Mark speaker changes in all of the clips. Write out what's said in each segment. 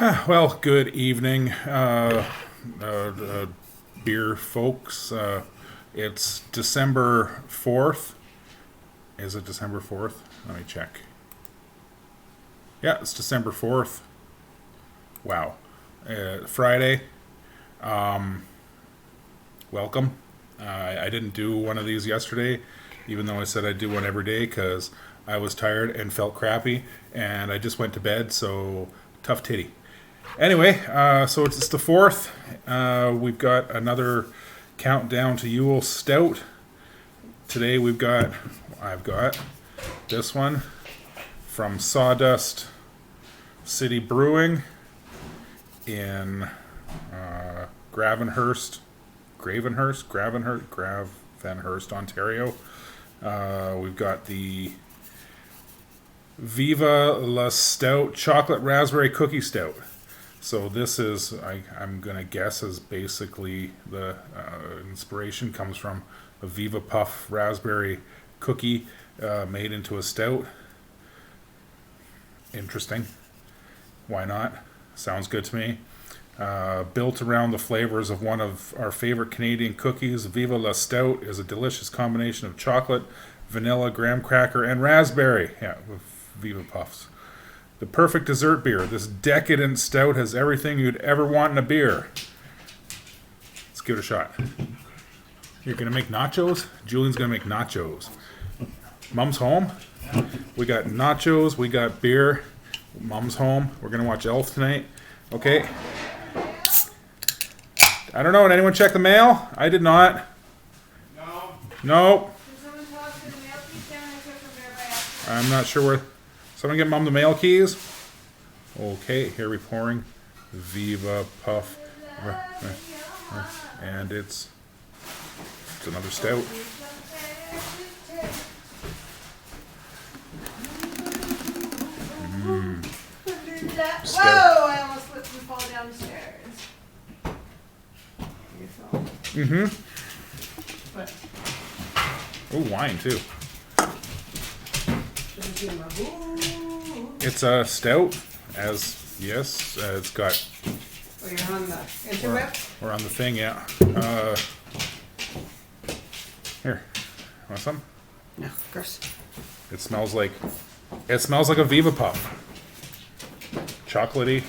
Speaker 1: Well, good evening, beer folks. It's December 4th. Is it December 4th? Let me check. Yeah, it's December 4th. Wow. Friday. Welcome. I didn't do one of these yesterday, even though I said I'd do one every day because I was tired and felt crappy, and I just went to bed, so tough titty. Anyway, so it's the 4th. We've got another countdown to Yule Stout. Today I've got this one from Sawdust City Brewing in Gravenhurst, Ontario. We've got the Viva La Stout Chocolate Raspberry Cookie Stout. So this is, I'm going to guess, is basically the inspiration comes from a Viva Puff raspberry cookie made into a stout. Interesting. Why not? Sounds good to me. Built around the flavors of one of our favorite Canadian cookies, Viva La Stout is a delicious combination of chocolate, vanilla, graham cracker, and raspberry. Yeah, with Viva Puffs. The perfect dessert beer. This decadent stout has everything you'd ever want in a beer. Let's give it a shot. You're going to make nachos? Julian's going to make nachos. Mom's home. We got nachos. We got beer. Mom's home. We're going to watch Elf tonight. Okay. I don't know. Did anyone check the mail? I did not. No. I'm not sure where. Someone get Mom the mail keys? Okay, here we're pouring Viva Puff. And it's another stout.
Speaker 2: Stout. Whoa! I almost slipped and fall down the stairs.
Speaker 1: Oh, wine too. It's a stout, it's got.
Speaker 2: Oh, you're on the interweb?
Speaker 1: We're on the thing, yeah. Here, want some?
Speaker 2: No, of course.
Speaker 1: It smells like a Viva Puff. Chocolaty,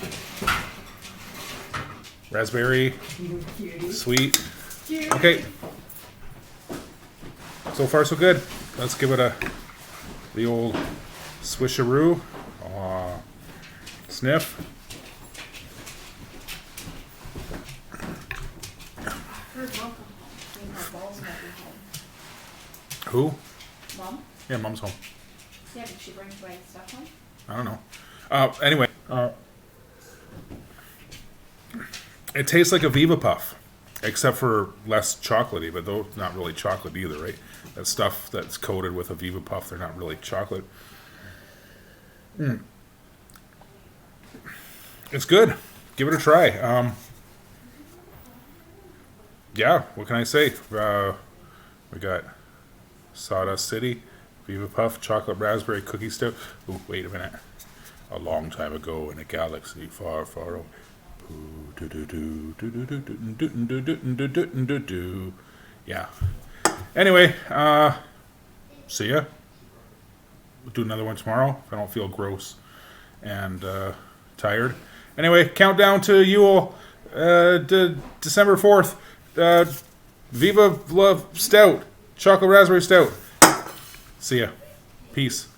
Speaker 1: raspberry, sweet. Okay. So far, so good. Let's give it the old swisheroo. Sniff. Who?
Speaker 3: Mom?
Speaker 1: Yeah, Mom's home.
Speaker 3: Yeah, did she bring away stuff home?
Speaker 1: I don't know. Anyway, it tastes like a Viva Puff, except for less chocolatey, but though not really chocolate either, right? That stuff that's coated with a Viva Puff, they're not really chocolate. It's good. Give it a try. Yeah, what can I say? We got Sawdust City, Viva Puff, Chocolate Raspberry Cookie Stout. Ooh, wait a minute. A long time ago in a galaxy far, far away. Yeah. Anyway, see ya. We'll do another one tomorrow if I don't feel gross and tired. Anyway, countdown to Yule, December 4th. Viva La Stout, Chocolate Raspberry Stout. See ya. Peace.